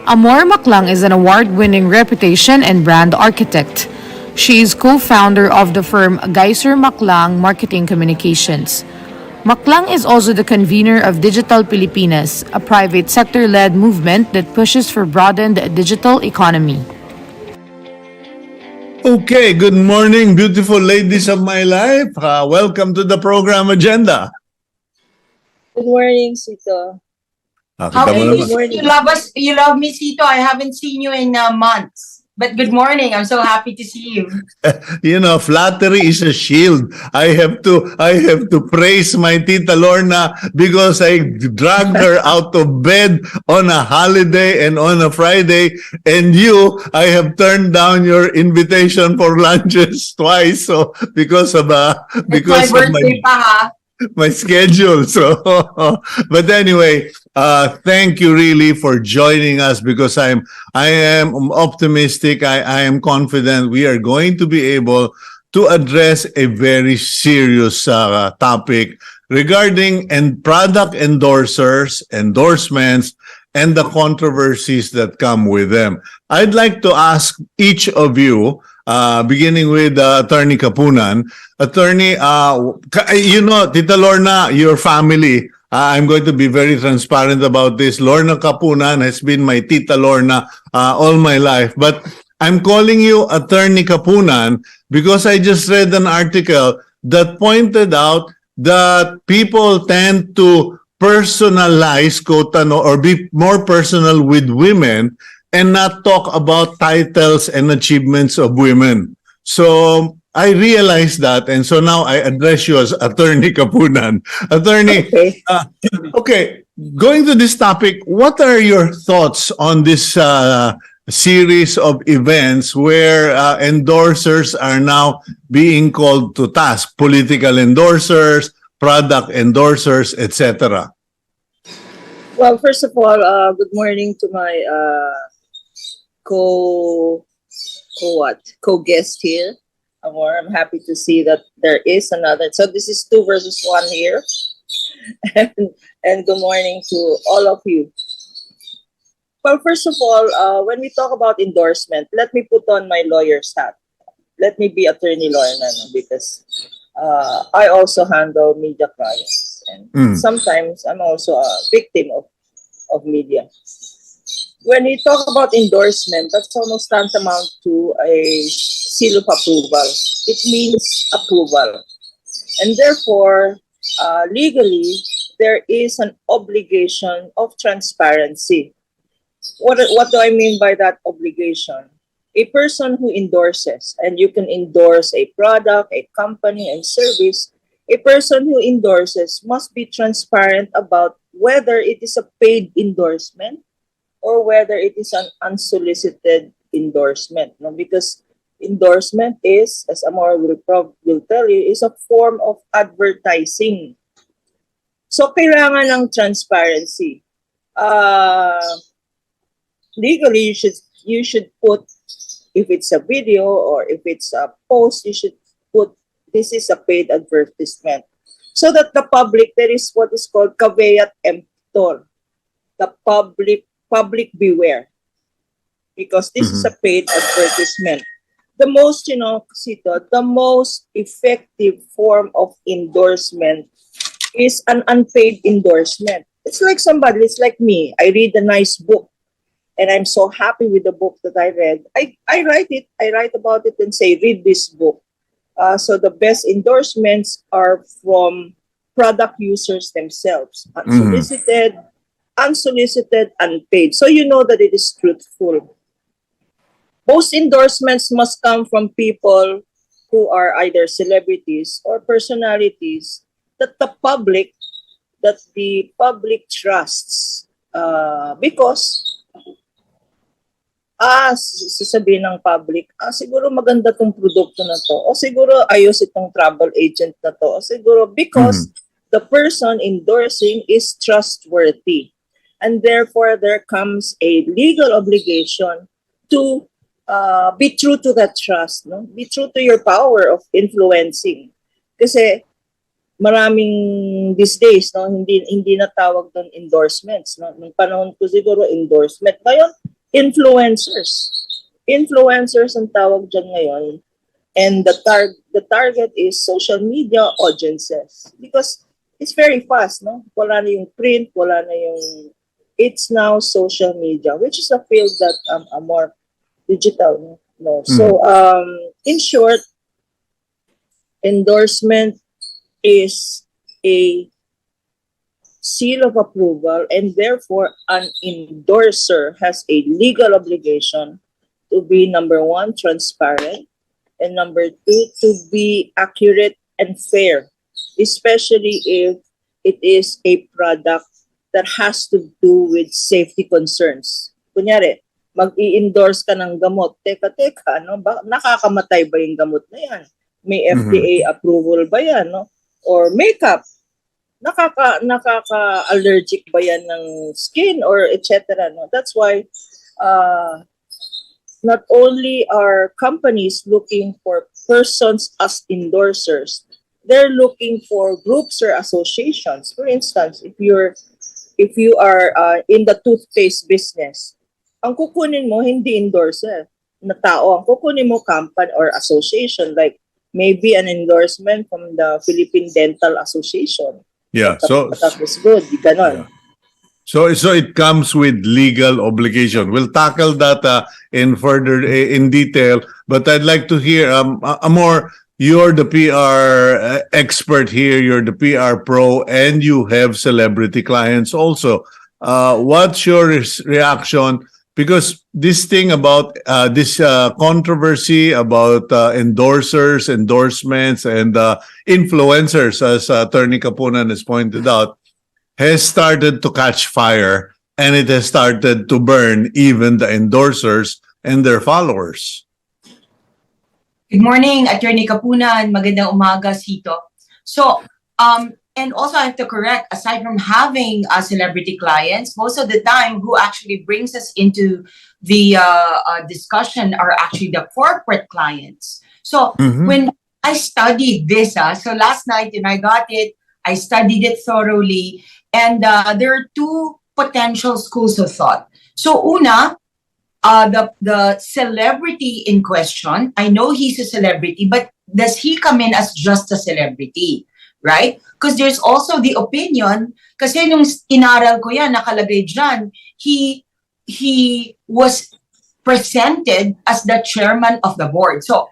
Amor Maclang is an award-winning reputation and brand architect. She is co-founder of the firm Geyser Maclang Marketing Communications. Maclang is also the convener of Digital Pilipinas, a private sector-led movement that pushes for broadened digital economy. Okay, good morning, beautiful ladies of my life. Welcome to the program agenda. Good morning, Cito. Kita mo naman. You love us. You love me, Cito. I haven't seen you in months. But good morning. I'm so happy to see you. You know, flattery is a shield. I have to praise my Tita Lorna because I dragged her out of bed on a holiday and on a Friday. And I have turned down your invitation for lunches twice. So because of It's my birthday pa, ha? my schedule. So, but anyway, thank you really for joining us because I am optimistic. I am confident we are going to be able to address a very serious topic regarding product endorsements, and the controversies that come with them. I'd like to ask each of you, beginning with Attorney Kapunan. Attorney, Tita Lorna, your family, I'm going to be very transparent about this. Lorna Kapunan has been my Tita Lorna all my life. But I'm calling you Attorney Kapunan because I just read an article that pointed out that people tend to personalize, or be more personal with women and not talk about titles and achievements of women. So I realized that, and so now I address you as Attorney Kapunan. Attorney, okay, going to this topic, what are your thoughts on this series of events where endorsers are now being called to task? Political endorsers, product endorsers, etc. Well, first of all, good morning to my co-guest here, Amor. I'm happy to see that there is another. So this is 2 versus 1 here. and good morning to all of you. Well, first of all, when we talk about endorsement, let me put on my lawyer's hat. Let me be Attorney Lorna, because I also handle media clients. And sometimes I'm also a victim of media. When we talk about endorsement, that's almost tantamount to a seal of approval. It means approval. And therefore, legally, there is an obligation of transparency. What do I mean by that obligation? A person who endorses, and you can endorse a product, a company, a service, a person who endorses must be transparent about whether it is a paid endorsement or whether it is an unsolicited endorsement. No? Because endorsement is, as Amor will tell you, is a form of advertising. So kailangan ng transparency. Legally, you should put, if it's a video or if it's a post, you should put, this is a paid advertisement. So that the public, there is what is called caveat emptor. The public beware. Because this is a paid advertisement. The most, Cito, the most effective form of endorsement is an unpaid endorsement. It's like me. I read a nice book and I'm so happy with the book that I read. I write about it and say, read this book. So the best endorsements are from product users themselves, unsolicited, unpaid. So you know that it is truthful. Most endorsements must come from people who are either celebrities or personalities that the public trusts, because sasabihin ng public, siguro maganda tong produkto na to, o siguro ayos itong travel agent na to, o siguro because the person endorsing is trustworthy. And therefore, there comes a legal obligation to be true to that trust, no? Be true to your power of influencing. Kasi maraming these days, no, hindi na tawag doon endorsements, no? Nung panahon ko siguro endorsement. Ngayon, influencers. Influencers ang tawag dyan ngayon. And the target is social media audiences because it's very fast, no? Wala na yung print, wala na yung it's now social media, which is a field that are more digital, no? So in short, endorsement is a seal of approval, and therefore an endorser has a legal obligation to be, number one, transparent, and number two, to be accurate and fair, especially if it is a product that has to do with safety concerns. Kunyari, mag-i-endorse ka ng gamot. Teka, no? Nakakamatay ba yung gamot na yan? May FDA approval ba yan? No? Or makeup. Nakaka-allergic ba yan ng skin or etc. No? That's why not only are companies looking for persons as endorsers, they're looking for groups or associations. For instance, if you are in the toothpaste business, ang kukunin mo hindi endorser na tao, ang kukunin mo company or association, like maybe an endorsement from the Philippine Dental Association. Yeah, so that is good, ganon. Yeah. So it comes with legal obligation. We'll tackle that in detail. But I'd like to hear, Amor, you're the PR expert here. You're the PR pro, and you have celebrity clients also. What's your reaction? Because this thing about this controversy about endorsers, endorsements, and influencers, as Attorney Kapunan has pointed out, has started to catch fire, and it has started to burn even the endorsers and their followers. Good morning, Attorney Kapunan. Magandang umaga, Cito. So, and also I have to correct, aside from having celebrity clients, most of the time who actually brings us into the discussion are actually the corporate clients. So when I studied this, so last night when I got it, I studied it thoroughly, and there are two potential schools of thought. So una, the celebrity in question, I know he's a celebrity, but does he come in as just a celebrity? Right? Because there's also the opinion, kasi nung inaral ko yan, nakalagay dyan, he was presented as the chairman of the board. So,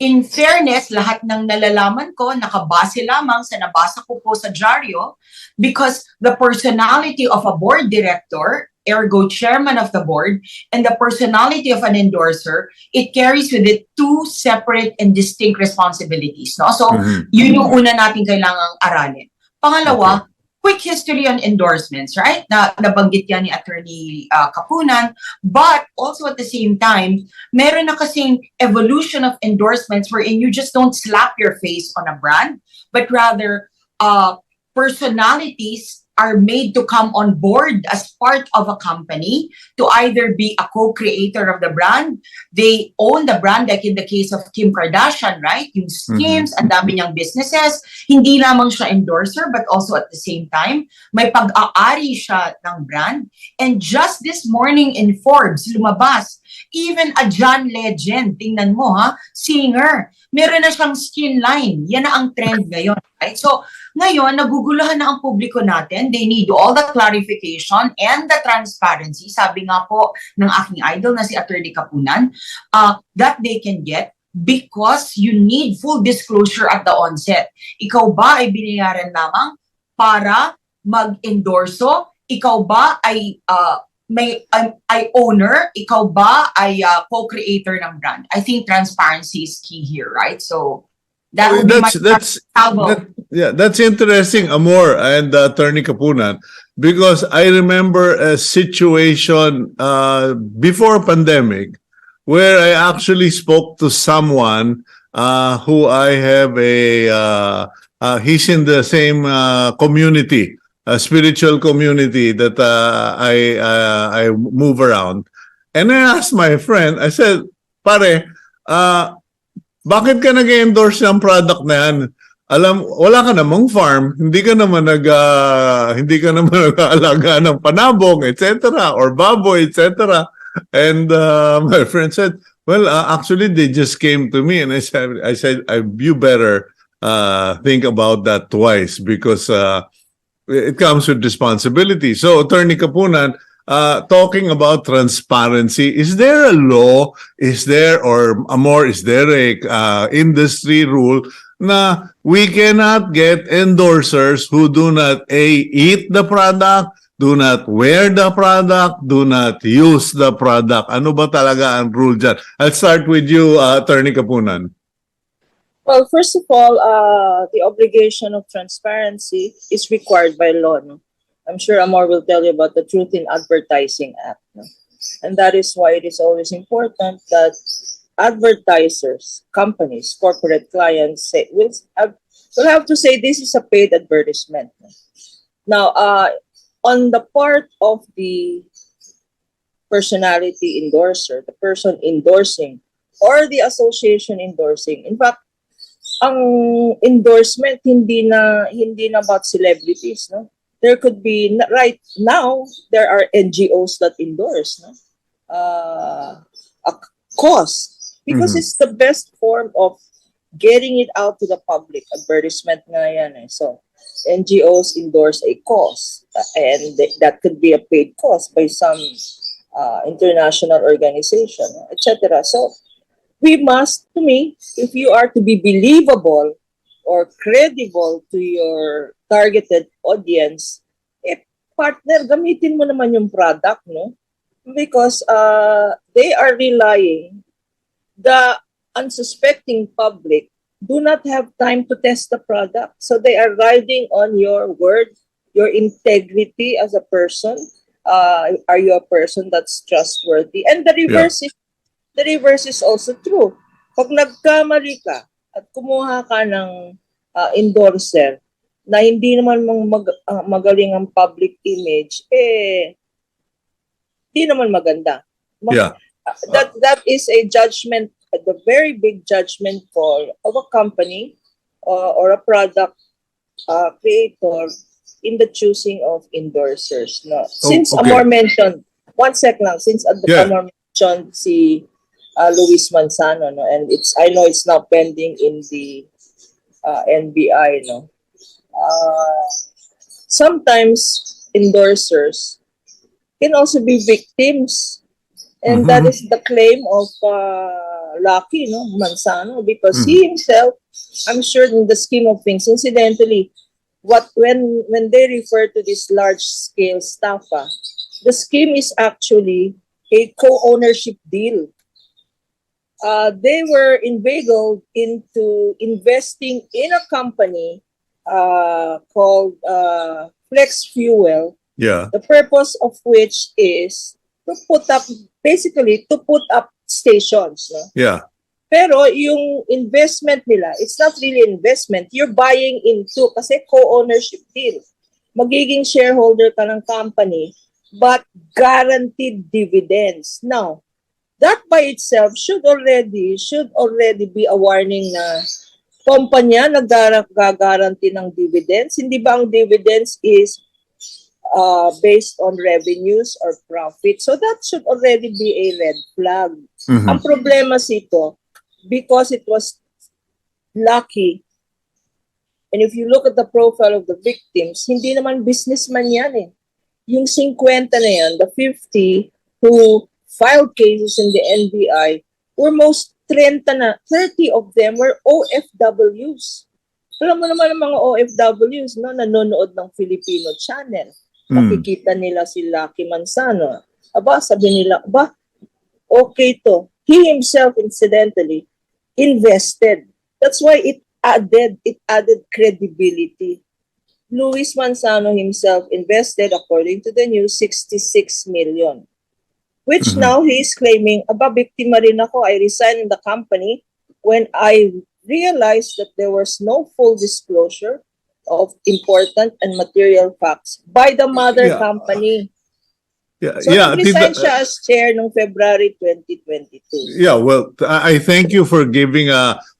in fairness, lahat ng nalalaman ko, nakabase lamang sa nabasa ko po sa dyaryo, because the personality of a board director, ergo chairman of the board, and the personality of an endorser, it carries with it two separate and distinct responsibilities. No? So, yun yung una natin kailangang aralin. Pangalawa, quick history on endorsements, right? Nabanggit yan ni Attorney Kapunan, but also at the same time, meron na kasing evolution of endorsements wherein you just don't slap your face on a brand, but rather personalities are made to come on board as part of a company to either be a co-creator of the brand. They own the brand, like in the case of Kim Kardashian, right? Yung schemes, ang dami niyang businesses. Hindi lamang siya endorser, but also at the same time, may pag-aari siya ng brand. And just this morning in Forbes, lumabas, even a John Legend, tingnan mo ha, singer, meron na siyang skin line. Yan na ang trend ngayon, right? So, ngayon, naguguluhan na ang publiko natin. They need all the clarification and the transparency, sabi nga po ng aking idol na si Attorney Kapunan, that they can get because you need full disclosure at the onset. Ikaw ba ay binayaran lamang para mag-endorso? Ikaw ba ay ay owner? Ikaw ba ay co-creator ng brand? I think transparency is key here, right? So, that would be that's interesting, Amor and Attorney Kapunan, because I remember a situation before pandemic where I actually spoke to someone who I have he's in the same community, a spiritual community that I move around. And I asked my friend, I said, pare, bakit ka nag-endorse ng product na yan? Wala ka namang farm, hindi ka naman nag-aalaga ng panabong, etc. or baboy, etc. And my friend said, well, actually, they just came to me, and I said, you better think about that twice because it comes with responsibility. So, Attorney Kapunan, talking about transparency, is there a law? Is there, or Amor, is there a industry rule na we cannot get endorsers who do not eat the product, do not wear the product, do not use the product? Ano ba talaga ang rule dyan? I'll start with you, Attorney Kapunan. Well, first of all, the obligation of transparency is required by law. No? I'm sure Amor will tell you about the Truth in Advertising Act. No? And that is why it is always important that advertisers, companies, corporate clients will have to say this is a paid advertisement. No? Now, on the part of the personality endorser, the person endorsing, or the association endorsing, in fact, ang endorsement hindi na about celebrities, no? There could be right now there are NGOs that endorse, no? A cause because it's the best form of getting it out to the public. Advertisement nga yan eh. So NGOs endorse a cause and that could be a paid cause by some international organization, etc. So we must, to me, if you are to be believable or credible to your targeted audience, partner, gamitin mo naman yung product, no? Because they are relying, the unsuspecting public do not have time to test the product. So they are riding on your word, your integrity as a person. Are you a person that's trustworthy? And the reverse is also true. Pag nagkamali ka at kumuha ka ng endorser na hindi naman magaling ang public image, hindi naman maganda. That is a judgment, the very big judgment call of a company or a product creator in the choosing of endorsers. No? Since Amor mentioned, one sec lang, since Amor mentioned si Luis Manzano, no, and I know it's now pending in the NBI, no. Sometimes endorsers can also be victims, and that is the claim of Lucky, no, Manzano, because he himself, I'm sure in the scheme of things, incidentally, when they refer to this large scale staffa, the scheme is actually a co-ownership deal. They were inveigled into investing in a company called Flex Fuel. Yeah. The purpose of which is to put up stations. No? Yeah. Pero yung investment nila, it's not really investment. You're buying into, kasi co-ownership deal. Magiging shareholder ka ng company, but guaranteed dividends. Now, that by itself should already be a warning na kumpanya nag-guarantee ng dividends. Hindi ba ang dividends is based on revenues or profit? So that should already be a red flag. Ang problema Cito, because it was Lucky, and if you look at the profile of the victims, hindi naman businessman yan eh. Yung 50 na yan, the 50 who filed cases in the NBI were 30 of them were OFWs. Alam mo naman ang mga OFWs, no, nanonood ng Filipino channel. Makikita nila si Lucky Manzano. Sabi nila, okay to. He himself, incidentally, invested. That's why it added credibility. Luis Manzano himself invested, according to the news, 66 million. Which now he is claiming, biktima rin ako, I resigned in the company when I realized that there was no full disclosure of important and material facts by the mother company. So nag-resign siya as chair noong February 2022. Yeah, well, I thank you for giving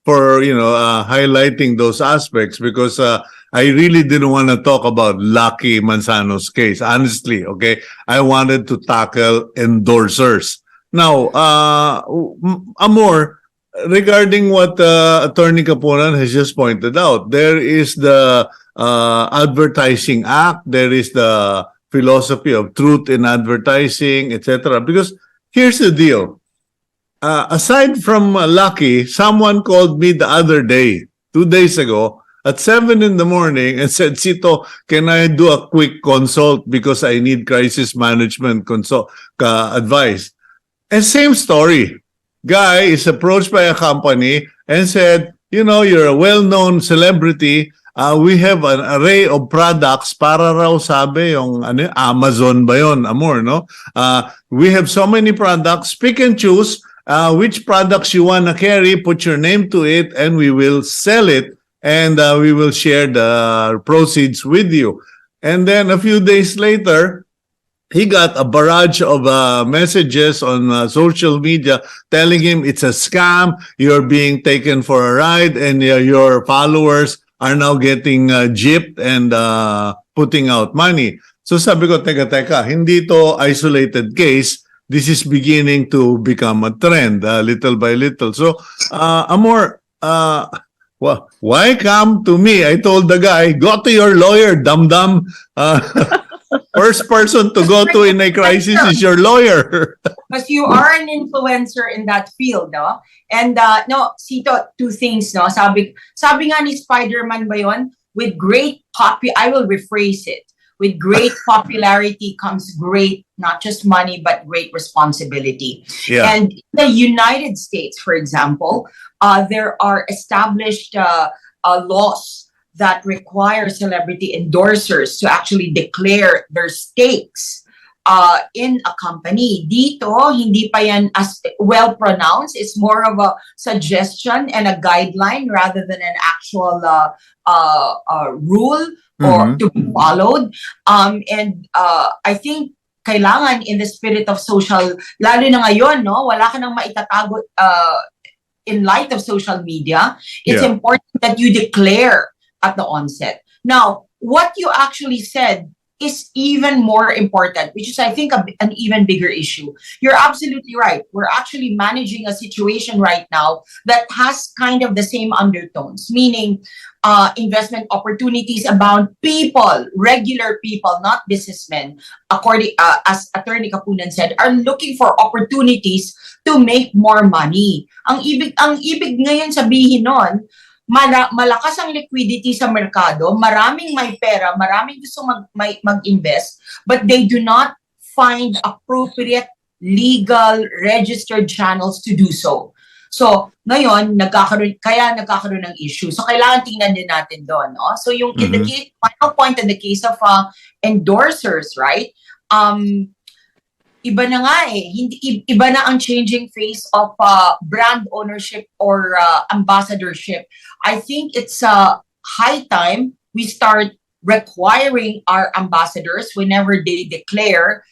highlighting those aspects because I really didn't want to talk about Lucky Manzano's case, honestly, okay? I wanted to tackle endorsers. Now, Amor, regarding what Attorney Kapunan has just pointed out, there is the Advertising Act, there is the philosophy of truth in advertising, etc. Because here's the deal. Aside from Lucky, someone called me the other day, 2 days ago, at 7 in the morning and said, Cito, can I do a quick consult because I need crisis management advice? And same story. Guy is approached by a company and said, you know, you're a well-known celebrity. We have an array of products para raw sabi yung Amazon ba yun, Amor, no? We have so many products. Pick and choose which products you want to carry. Put your name to it and we will sell it and we will share the proceeds with you. And then a few days later, he got a barrage of messages on social media telling him it's a scam, you're being taken for a ride, and your followers are now getting gypped and putting out money. So sabi ko, teka, hindi to isolated case. This is beginning to become a trend, little by little. So, Amor, well, why come to me? I told the guy, go to your lawyer, dum-dum. First person to go to in a crisis is your lawyer. Because you are an influencer in that field, no? And no, Cito, two things, no? Sabi nga ni Spider-Man ba yun? With great I will rephrase it. With great popularity comes great, not just money, but great responsibility. Yeah. And in the United States, for example, there are established laws that require celebrity endorsers to actually declare their stakes in a company. Dito, hindi pa yan as well pronounced. It's more of a suggestion and a guideline rather than an actual rule or to be followed. And I think kailangan in the spirit of social, lalo na ngayon, no, wala ka nang maitatago in light of social media. It's important that you declare at the onset. Now, what you actually said is even more important, which is, I think, an even bigger issue. You're absolutely right. We're actually managing a situation right now that has kind of the same undertones, meaning investment opportunities abound. People, regular people, not businessmen, according as Attorney Kapunan said, are looking for opportunities to make more money. Ang ibig ngayon sabihin nun, malakas ang liquidity sa merkado, maraming may pera, maraming gusto mag-invest, but they do not find appropriate, legal, registered channels to do so. So, ngayon, kaya nagkakaroon ng issue. So, kailangan tingnan din natin doon. No? So, yung in the case, final point in the case of endorsers, right? Iba na nga iba na ang changing face of brand ownership or ambassadorship. I think it's high time we start requiring our ambassadors whenever they declare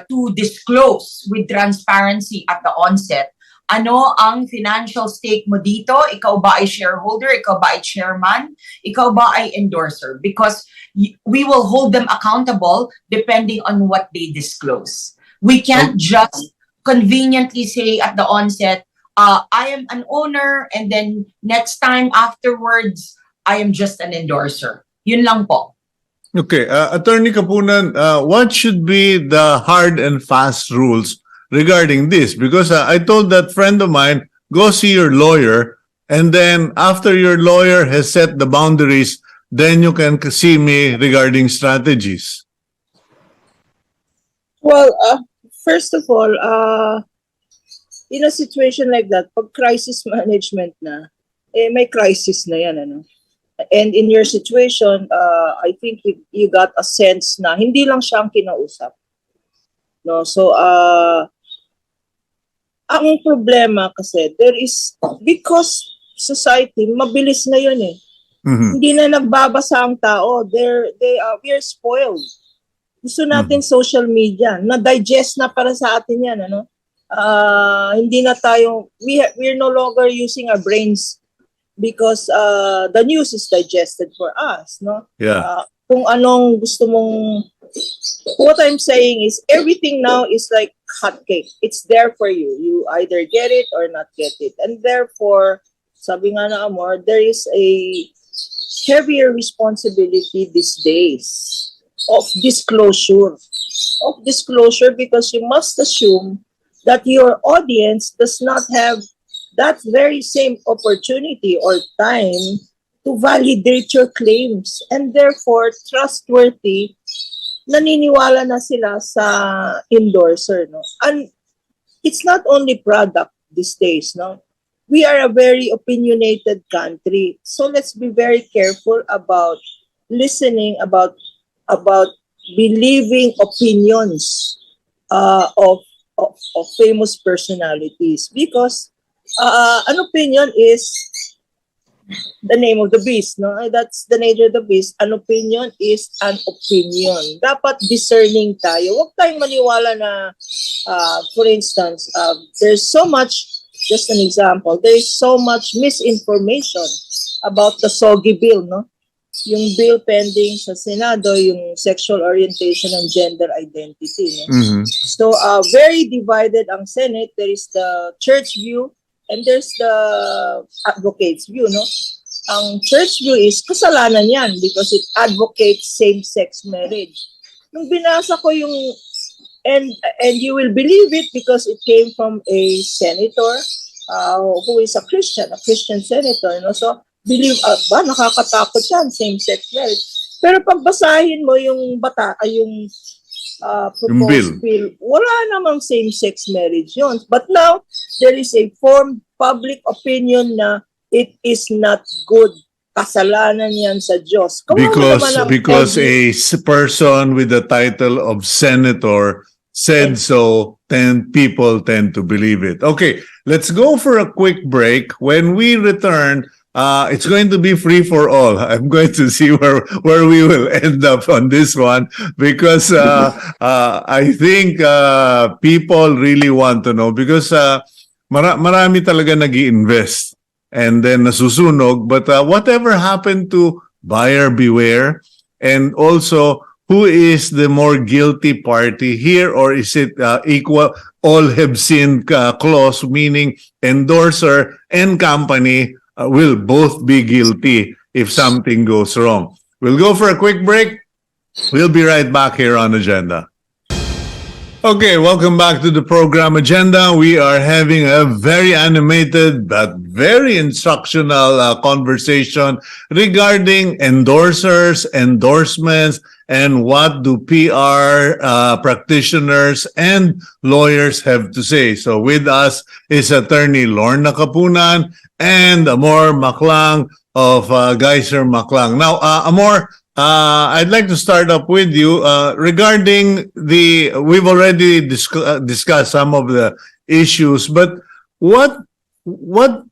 to disclose with transparency at the onset. Ano ang financial stake mo dito? Ikaw ba ay shareholder? Ikaw ba ay chairman? Ikaw ba ay endorser? Because we will hold them accountable depending on what they disclose. We can't just conveniently say at the onset, I am an owner, and then next time afterwards, I am just an endorser. Yun lang po. Okay. Attorney Kapunan, what should be the hard and fast rules regarding this? Because I told that friend of mine, go see your lawyer, and then after your lawyer has set the boundaries, then you can see me regarding strategies. Well, first of all, in a situation like that, pag crisis management na, may crisis na yan, ano? And in your situation, I think you got a sense na hindi lang siya ang kinausap. No? So, ang problema kasi, because society, mabilis na yun eh. Hindi na nagbabasa ang tao. We are spoiled. Gusto natin social media. Na-digest na para sa atin yan. Ano? Hindi na tayo, we're no longer using our brains because the news is digested for us. No? Yeah. Kung anong gusto mong what I'm saying is everything now is like hotcake. It's there for you. You either get it or not get it. And therefore, sabi nga na Amor, there is a heavier responsibility these days of disclosure. Of disclosure, because you must assume that your audience does not have that very same opportunity or time to validate your claims, and therefore trustworthy, naniniwala na sila sa endorser, no? And it's not only product these days, no? We are a very opinionated country, so let's be very careful about listening, about believing opinions of famous personalities, because an opinion is the name of the beast, no? That's the nature of the beast. An opinion is an opinion. Dapat discerning tayo. Huwag tayong maniwala na, for instance, there's so much, just an example, there's so much misinformation about the SOGI bill, no? Yung bill pending sa Senado, yung sexual orientation and gender identity, no? Mhm. So, very divided ang Senate. There is the church view and there's the advocates view, no? Ang church view is kasalanan yan because it advocates same-sex marriage. Nung binasa ko yung, and you will believe it because it came from a senator who is a Christian senator, no? So, believe, nakakatakot yan, same-sex marriage. Pero pag basahin mo yung yung proposed bill, wala namang same-sex marriage yun. But now, there is a formed public opinion na it is not good. Kasalanan yan sa Diyos. Because a person with the title of senator said so, then people tend to believe it. Okay, let's go for a quick break. When we return, it's going to be free for all. I'm going to see where we will end up on this one, because I think people really want to know, because marami talaga nag-i-invest and then nasusunog. But whatever happened to buyer beware, and also who is the more guilty party here, or is it equal all have sinned clause, meaning endorser and company will both be guilty if something goes wrong? We'll go for a quick break. We'll be right back here on Agenda. Okay, welcome back to the program Agenda. We are having a very animated but very instructional conversation regarding endorsers, endorsements, and what do PR practitioners and lawyers have to say. So with us is attorney Lorna Kapunan and Amor Maclang of Geyser Maclang. Now, Amor, I'd like to start up with you regarding we've already discussed some of the issues, but what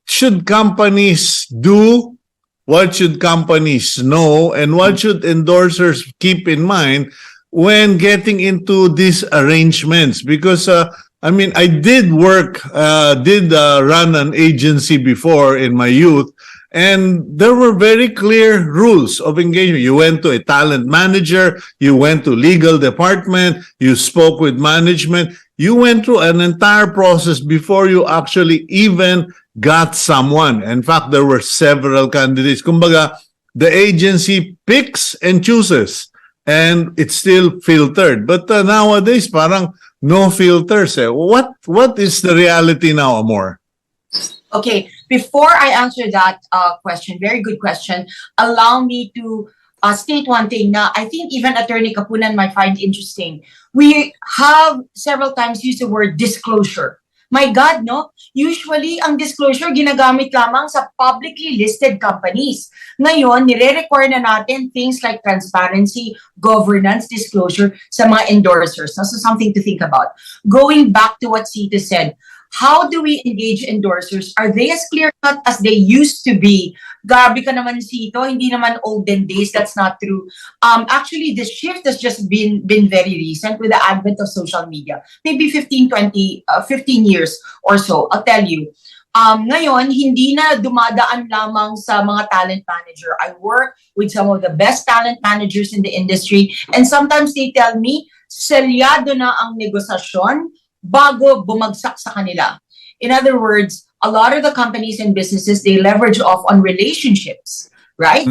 should companies do? What should companies know? And what should endorsers keep in mind when getting into these arrangements? Because, I mean, I did run an agency before in my youth, and there were very clear rules of engagement. You went to a talent manager, you went to legal department, you spoke with management, you went through an entire process before you actually even got someone. In fact, there were several candidates. Kumbaga, the agency picks and chooses, and it's still filtered. But nowadays, parang no filters. What is the reality now, Amor? Okay, before I answer that question, very good question, allow me to state one thing na I think even Attorney Kapunan might find interesting. We have several times used the word disclosure. My God, no? Usually, ang disclosure ginagamit lamang sa publicly listed companies. Ngayon, nire-require na natin things like transparency, governance, disclosure sa mga endorsers. So something to think about. Going back to what Cito said, how do we engage endorsers? Are they as clear-cut as they used to be? Grabe ka naman, Cito. Hindi naman olden days. That's not true. Actually, the shift has just been very recent with the advent of social media. Maybe 15 years or so. I'll tell you. Ngayon, hindi na dumadaan lamang sa mga talent manager. I work with some of the best talent managers in the industry, and sometimes they tell me, selyado na ang negosasyon bago bumagsak sa kanila. In other words, a lot of the companies and businesses, they leverage off on relationships, right?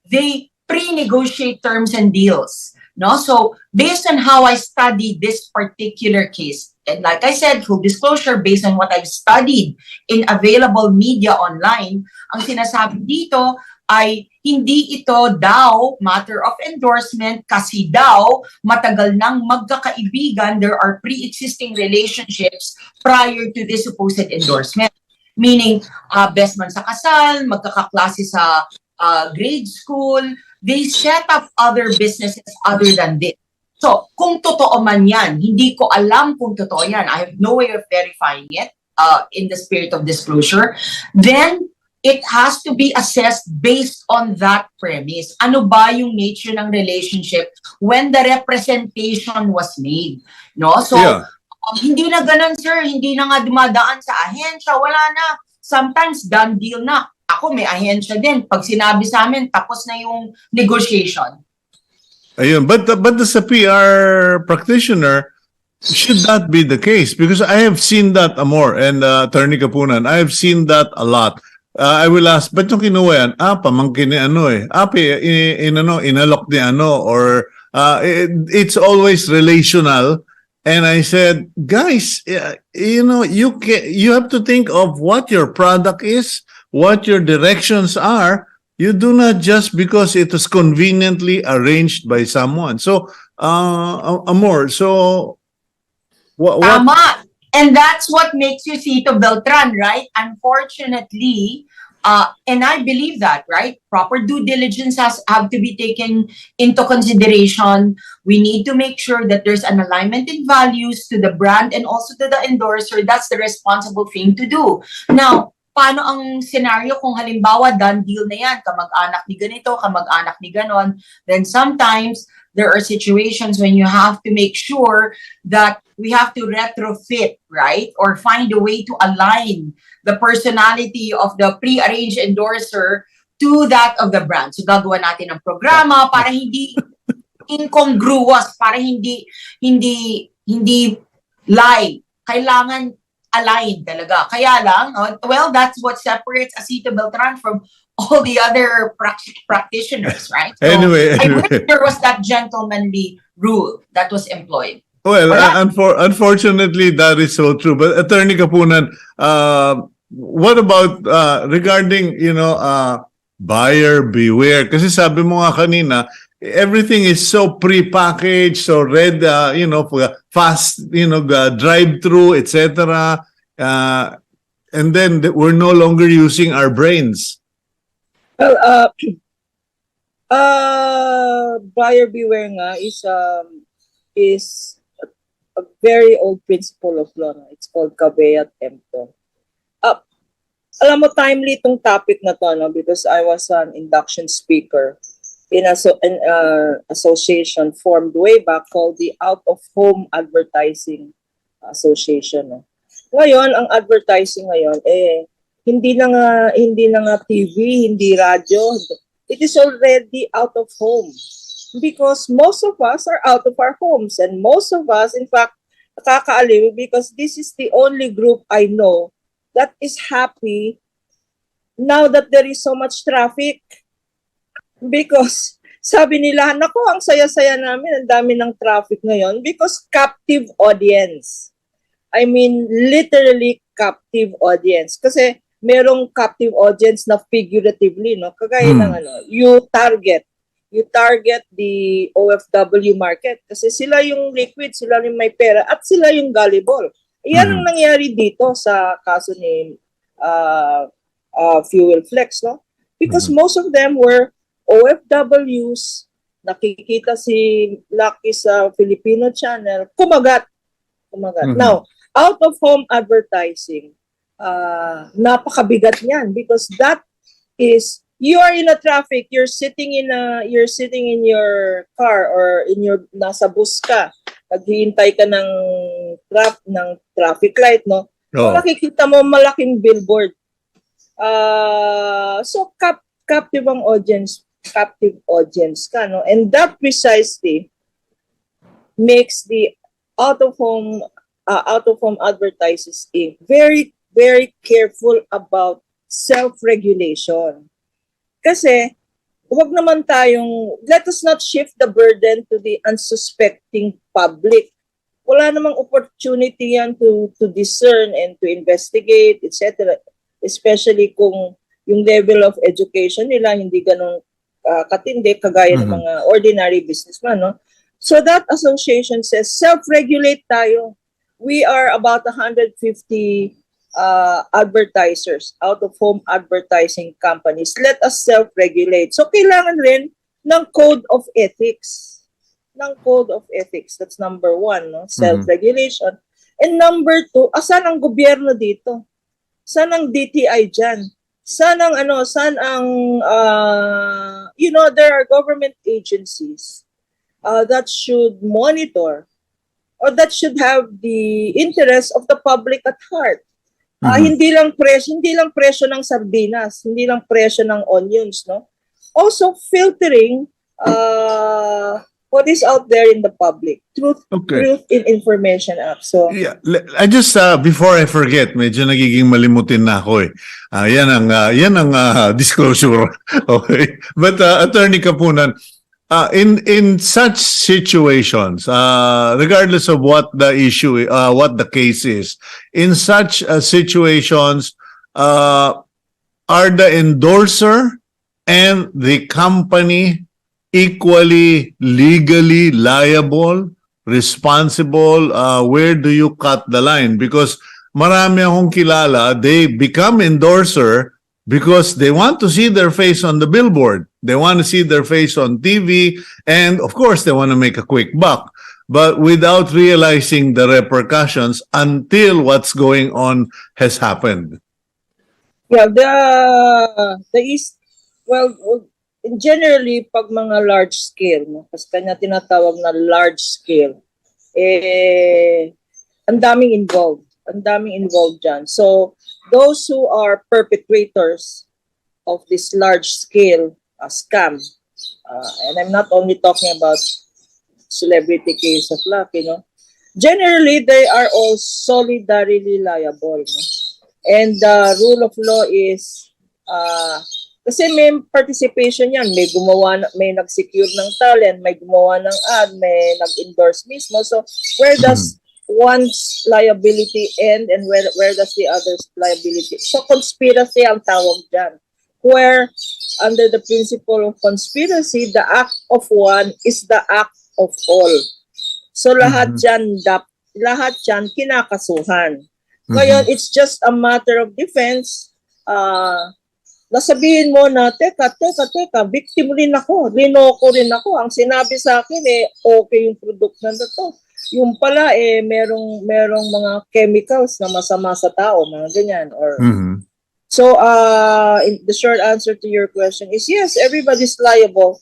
They pre-negotiate terms and deals. No? So based on how I studied this particular case, and like I said, full disclosure, based on what I've studied in available media online, ang sinasabi dito ay hindi ito daw matter of endorsement kasi daw matagal nang magkakaibigan, there are pre-existing relationships prior to this supposed endorsement. Meaning, best man sa kasal, magkakaklase sa grade school, they set up other businesses other than this. So, kung totoo man yan, hindi ko alam kung totoo yan. I have no way of verifying it in the spirit of disclosure. Then, it has to be assessed based on that premise. Ano ba yung nature ng relationship when the representation was made? No? So, hindi na ganun, sir. Hindi na nga dumadaan sa ahensya. Wala na. Sometimes, done deal na. Ako, may ahensya din. Pag sinabi sa amin, tapos na yung negotiation. Ayun. But as a PR practitioner, should that be the case? Because I have seen that, Amor and Attorney Kapunan, I have seen that a lot. I will ask, ba't yung kinuha yan? Pamangkin ni ano eh. Inalok ni ano. Or it's always relational. And I said, guys, you have to think of what your product is, what your directions are. You do not just because it was conveniently arranged by someone. So, Amor, so what? Tama. And that's what makes you Cito Beltran, right? Unfortunately, and I believe that, right? Proper due diligence have to be taken into consideration. We need to make sure that there's an alignment in values to the brand and also to the endorser. That's the responsible thing to do. Now, paano ang scenario kung halimbawa done deal na yan, kamag-anak ni ganito, kamag-anak ni ganon, then sometimes there are situations when you have to make sure that we have to retrofit, right? Or find a way to align the personality of the pre-arranged endorser to that of the brand. So gagawa natin ng programa para hindi incongruous, para hindi lie. Kailangan aligned talaga. Kaya lang, well, that's what separates Cito Beltran from all the other practitioners, right? So Anyway. I wish there was that gentlemanly rule that was employed. Well, unfortunately, that is so true. But Attorney Kapunan, what about regarding, buyer beware? Kasi sabi mo nga kanina, everything is so pre-packaged, so read, fast, drive-through, etc. And then we're no longer using our brains. Well, buyer beware nga is a very old principle of law. It's called caveat emptor. Alam mo, timely itong topic na to, no? Because I was an induction speaker in an association formed way back called the Out-of-Home Advertising Association. No? Ngayon, ang advertising ngayon, hindi na nga TV, hindi radyo. It is already out of home. Because most of us are out of our homes. And most of us, in fact, nakakaaliw because this is the only group I know that is happy now that there is so much traffic. Because sabi nila, nako, ang saya-saya namin, ang dami ng traffic ngayon because captive audience. I mean, literally captive audience. Kasi merong captive audience na figuratively, no? Kagaya ng you target the OFW market kasi sila yung liquid, sila yung may pera at sila yung gullible. Yan ang nangyari dito sa kaso ni Fuel Flex, no? Because most of them were OFWs, nakikita si Lucky sa Filipino channel, kumagat. Now, out-of-home advertising, napakabigat niyan because that is, you are in a traffic, you're sitting in your car or nasa bus ka, naghihintay ka ng traffic light, no? Oh. Makikita mo malaking billboard. So captive ang audience, captive audience ka, no? And that precisely makes the out-of-home advertisers very, very careful about self-regulation. Kasi, let us not shift the burden to the unsuspecting public. Wala namang opportunity yan to discern and to investigate, etc. Especially kung yung level of education nila hindi ganun katindi kagaya ng mga ordinary businessman, no? So that association says self-regulate tayo. We are about 150 advertisers, out-of-home advertising companies. Let us self-regulate. So kailangan rin ng code of ethics. That's number one, no? Self-regulation. And number two, asan ang gobyerno dito? Saan ang DTI dyan? Saan ang there are government agencies that should monitor or that should have the interest of the public at heart. Hindi lang presyo ng sardinas, hindi lang presyo ng onions, no? Also filtering what is out there in the public. Truth in Information Act. So yeah, I just before I forget, medyo nagiging malimutin na ako eh. Yan ang disclosure. Okay. But Attorney Kapunan, in such situations, regardless of what the issue, what the case is, in such situations, are the endorser and the company equally legally liable, responsible? Where do you cut the line? Because marami akong kilala, they become endorser because they want to see their face on the billboard. They want to see their face on TV, and of course, they want to make a quick buck, but without realizing the repercussions until what's going on has happened. yeah, generally, pag mga large scale, no? Kasi kanya tinatawag na large scale, ang daming involved dyan. So, those who are perpetrators of this large scale scam, and I'm not only talking about celebrity case of luck, generally, they are all solidarily liable, no? And the rule of law is, kasi may participation yan, may nag-secure ng talent, may gumawa ng ad, may nag-endorse mismo. So, where does one's liability end and where does the other's liability? So, conspiracy ang tawag dyan. Where, under the principle of conspiracy, the act of one is the act of all. So, lahat yan kinakasuhan. Ngayon, it's just a matter of defense. Nasabihin mo na, teka, victim rin ako, rinoko rin ako. Ang sinabi sa akin, okay yung product na to. Yung pala, merong mga chemicals na masama sa tao, mga ganyan. Or, So, the short answer to your question is yes, everybody's liable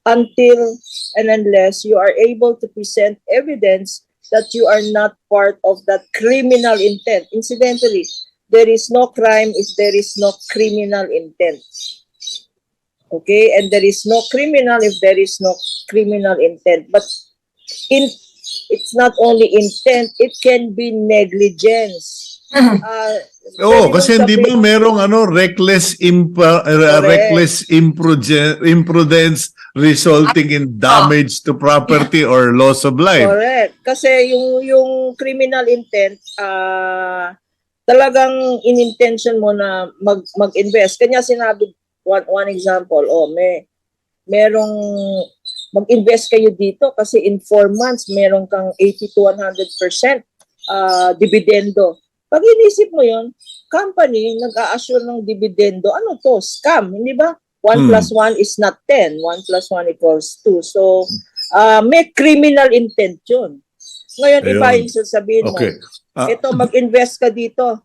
until and unless you are able to present evidence that you are not part of that criminal intent. Incidentally, there is no crime if there is no criminal intent. Okay? And there is no criminal if there is no criminal intent. But it's not only intent, it can be negligence. Kasi hindi ba merong reckless imprudence resulting in damage to property or loss of life. Correct. Kasi yung criminal intent, talagang in-intention mo na mag-invest. Kanya sinabi, one example, merong mag-invest kayo dito kasi in 4 months, meron kang 80 to 100% dividendo. Pag inisip mo yun, company nag-a-assure ng dividendo, ano to? Scam, hindi ba? 1 plus 1 is not 10. 1 plus 1 equals 2. So, may criminal intent yun. Ngayon, iba yung sasabihin mo, ito, mag-invest ka dito.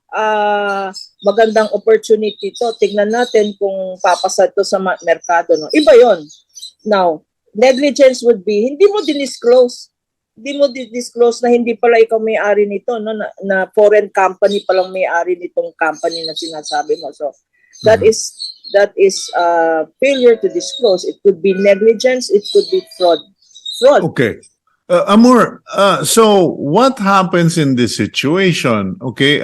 Magandang opportunity to. Tignan natin kung papasa to sa merkado. No? Iba yon. Now, negligence would be, hindi mo dinisclose. di mo disclose na hindi pala ikaw may-ari nito, no? Na foreign company palang may-ari nitong company na sinasabi mo. So that is failure to disclose. It could be negligence, it could be fraud. Okay. Amor, so what happens in this situation? Okay,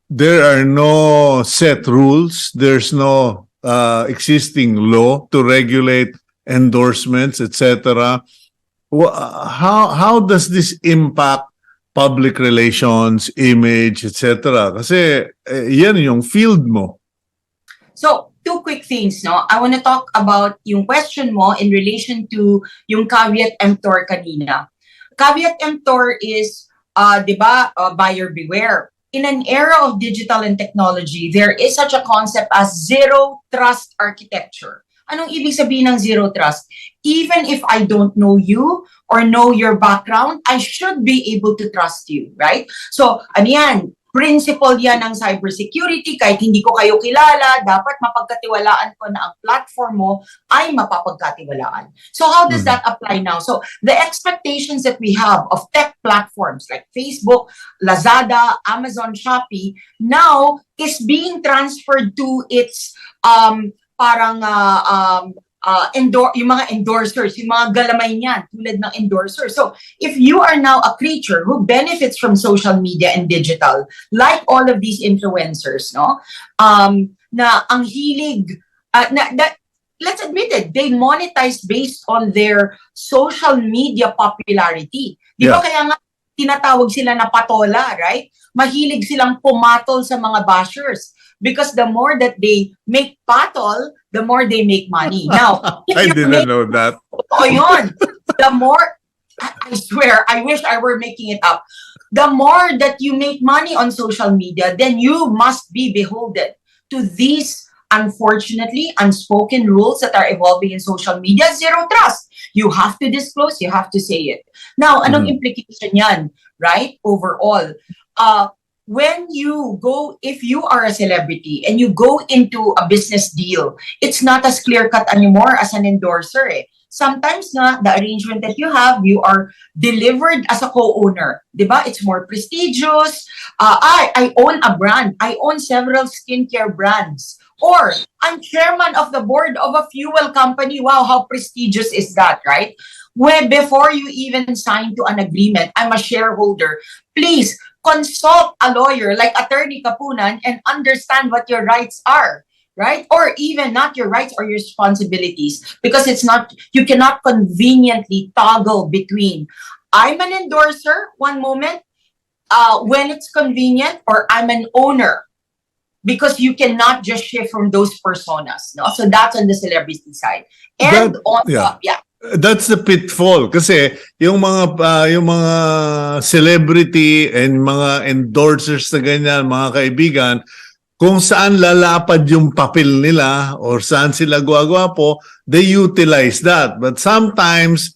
there are no set rules. There's no existing law to regulate endorsements, etc. How does this impact public relations, image, etc.? Kasi yan yung field mo. So, two quick things, no? I want to talk about yung question mo in relation to yung caveat emptor kanina. Caveat emptor is, di ba, buyer beware. In an era of digital and technology, there is such a concept as zero trust architecture. Anong ibig sabihin ng zero trust? Even if I don't know you or know your background, I should be able to trust you, right? So, ano yan? Principle yan ng cybersecurity. Kahit hindi ko kayo kilala, dapat mapagkatiwalaan ko na ang platform mo ay mapapagkatiwalaan. So how does that apply now? So the expectations that we have of tech platforms like Facebook, Lazada, Amazon, Shopee now is being transferred to its yung mga endorsers, yung mga galamay niyan, tulad ng endorsers. So, if you are now a creature who benefits from social media and digital, like all of these influencers, no, na ang hilig, let's admit it, they monetize based on their social media popularity. Di ba kaya nga tinatawag sila na patola, right? Mahilig silang pumatol sa mga bashers. Because the more that they make patol, the more they make money. Now, I didn't know that. Oh, yun. The more, I swear, I wish I were making it up. The more that you make money on social media, then you must be beholden to these, unfortunately, unspoken rules that are evolving in social media. Zero trust. You have to disclose, you have to say it. Now, anong implication yan, right? Overall, when you go, if you are a celebrity and you go into a business deal, it's not as clear-cut anymore as an endorser. Sometimes na the arrangement that you have, you are delivered as a co-owner. Diba? It's more prestigious. I own a brand. I own several skincare brands. Or, I'm chairman of the board of a fuel company. Wow, how prestigious is that, right? When before you even sign to an agreement, I'm a shareholder. Please, consult a lawyer like Attorney Kapunan and understand what your rights are, right? Or even not your rights or your responsibilities, because it's not, you cannot conveniently toggle between I'm an endorser one moment when it's convenient, or I'm an owner, because you cannot just shift from those personas. No? So that's on the celebrity side. And that's the pitfall kasi yung mga celebrity and mga endorsers na ganyan, mga kaibigan, kung saan lalapad yung papel nila or saan sila guwagwapo, they utilize that. But sometimes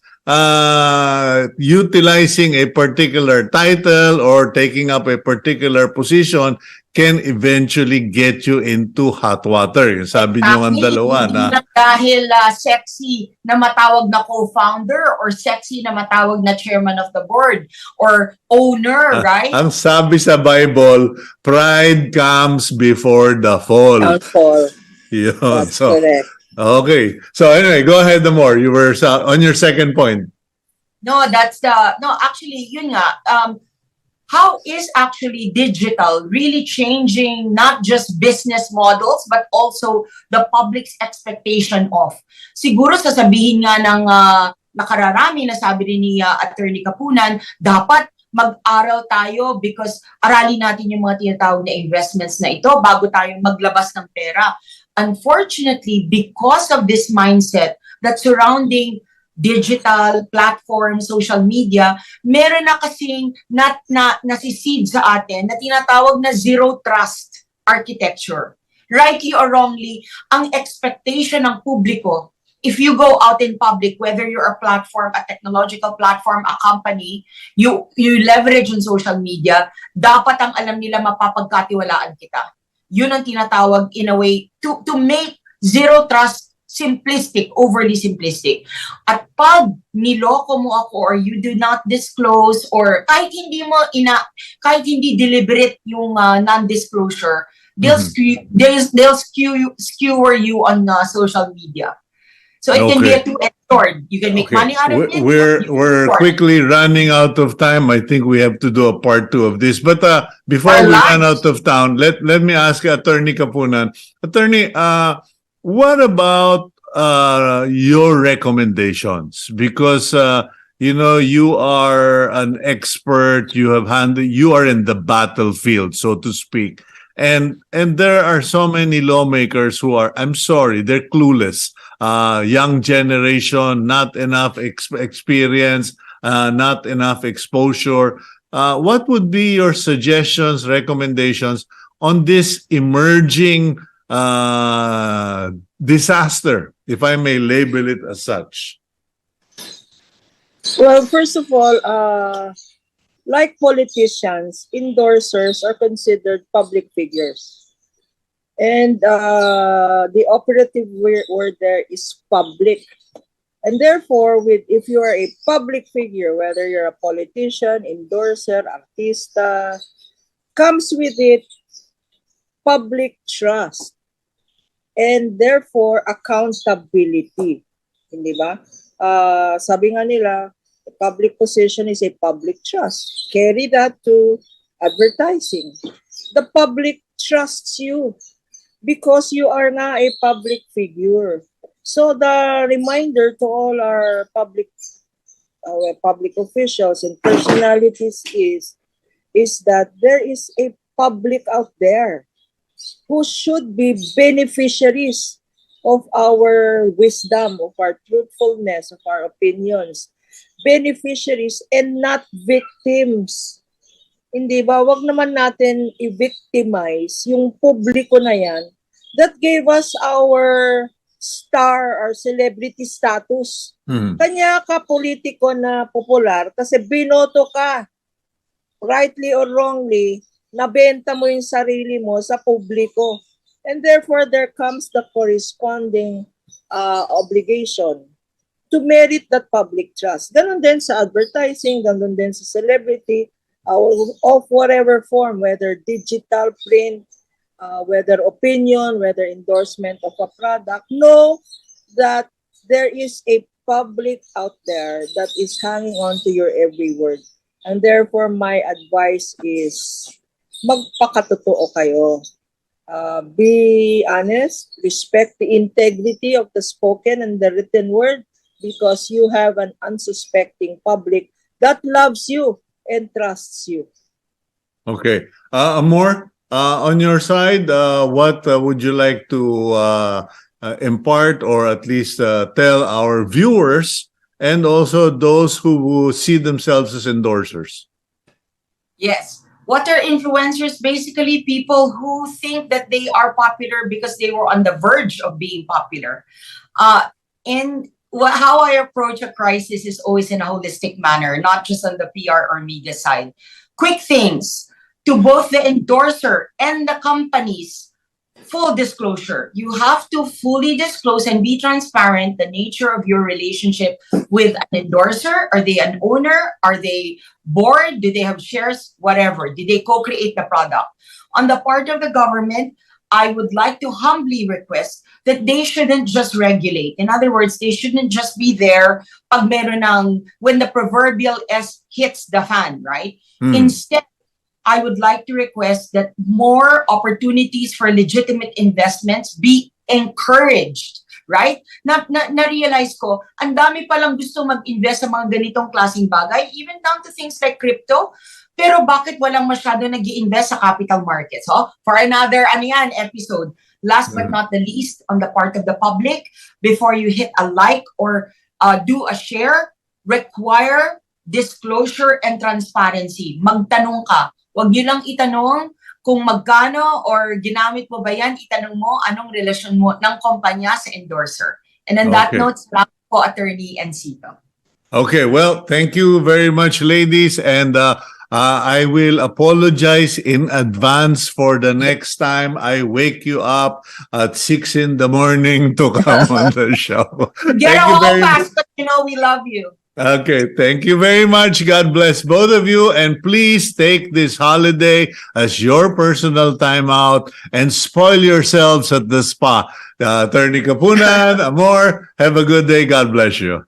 utilizing a particular title or taking up a particular position can eventually get you into hot water. Yung sabi nyo ang dalawa na dahil sexy na matawag na co-founder or sexy na matawag na chairman of the board or owner, right? Ang sabi sa Bible, pride comes before the fall. Yun. That's correct. Okay. So anyway, go ahead, Amor. You were on your second point. No, actually, yun nga, how is actually digital really changing not just business models but also the public's expectation of? Siguro sasabihin nga ng nakararami na sabi rin ni Attorney Kapunan, dapat mag-aral tayo because aralin natin yung mga tinatawag na investments na ito bago tayo maglabas ng pera. Unfortunately, because of this mindset that surrounding digital platform, social media, meron na kasing nasiseed sa atin na tinatawag na zero trust architecture. Rightly or wrongly, ang expectation ng publiko, if you go out in public, whether you're a platform, a technological platform, a company, you leverage on social media, dapat ang alam nila mapapagkatiwalaan kita. Yun ang tinatawag in a way to make zero trust simplistic, overly simplistic. At pag niloko mo ako or you do not disclose or kahit hindi deliberate yung non-disclosure, they'll skewer you on social media. So it can be a two-edged sword. You can make money out of it. We're quickly running out of time. I think we have to do a part 2 of this. But before we run out of town, let me ask Attorney Kapunan. Attorney, what about your recommendations? Because you are an expert. You are in the battlefield, so to speak. And there are so many lawmakers who are, I'm sorry, they're clueless. Young generation, not enough experience, not enough exposure. What would be your suggestions, recommendations on this emerging disaster, if I may label it as such? Well, first of all, like politicians, endorsers are considered public figures. And the operative word there is public. And therefore, if you are a public figure, whether you're a politician, endorser, artista, comes with it public trust. And therefore, accountability. Hindi ba? Sabi nga nila, a public position is a public trust. Carry that to advertising. The public trusts you because you are now a public figure. So the reminder to all our public officials and personalities is that there is a public out there who should be beneficiaries of our wisdom, of our truthfulness, of our opinions. Beneficiaries and not victims. Hindi ba? Wag naman natin i-victimize yung publiko na yan that gave us our star, our celebrity status. Kanya ka politiko na popular kasi binoto ka, rightly or wrongly, nabenta mo yung sarili mo sa publiko. And therefore, there comes the corresponding obligation to merit that public trust. Ganon din sa advertising, ganon din sa celebrity, of whatever form, whether digital, print, whether opinion, whether endorsement of a product. Know that there is a public out there that is hanging on to your every word. And therefore, my advice is magpakatotoo kayo. Be honest, respect the integrity of the spoken and the written word, because you have an unsuspecting public that loves you and trusts you. Okay. Amor, on your side, what would you like to impart or at least tell our viewers and also those who see themselves as endorsers? Yes. What are influencers? Basically, people who think that they are popular because they were on the verge of being popular. How I approach a crisis is always in a holistic manner, not just on the PR or media side. Quick things to both the endorser and the companies. Full disclosure. You have to fully disclose and be transparent the nature of your relationship with an endorser. Are they an owner? Are they board? Do they have shares? Whatever. Did they co-create the product? On the part of the government, I would like to humbly request that they shouldn't just regulate. In other words, they shouldn't just be there when the proverbial S hits the fan, right? Instead, I would like to request that more opportunities for legitimate investments be encouraged, right? Na-realize ko, ang dami palang gusto mag-invest sa mga ganitong klaseng bagay, even down to things like crypto. Pero bakit walang masyado nag-i-invest sa capital markets? Oh? For another episode. Last but not the least, on the part of the public, before you hit a like or do a share, require disclosure and transparency. Magtanong ka. Huwag nyo lang itanong kung magkano or ginamit mo ba yan, itanong mo anong relasyon mo ng kumpanya sa endorser. And on that note, salamat po, Attorney and Cito. Okay, well, thank you very much, ladies. And I will apologize in advance for the next time I wake you up at 6 in the morning to come on the show. Get a Thank you hall very much. pass, but you know we love you. Okay, thank you very much. God bless both of you. And please take this holiday as your personal time out and spoil yourselves at the spa. Attorney Kapunan, Amor, have a good day. God bless you.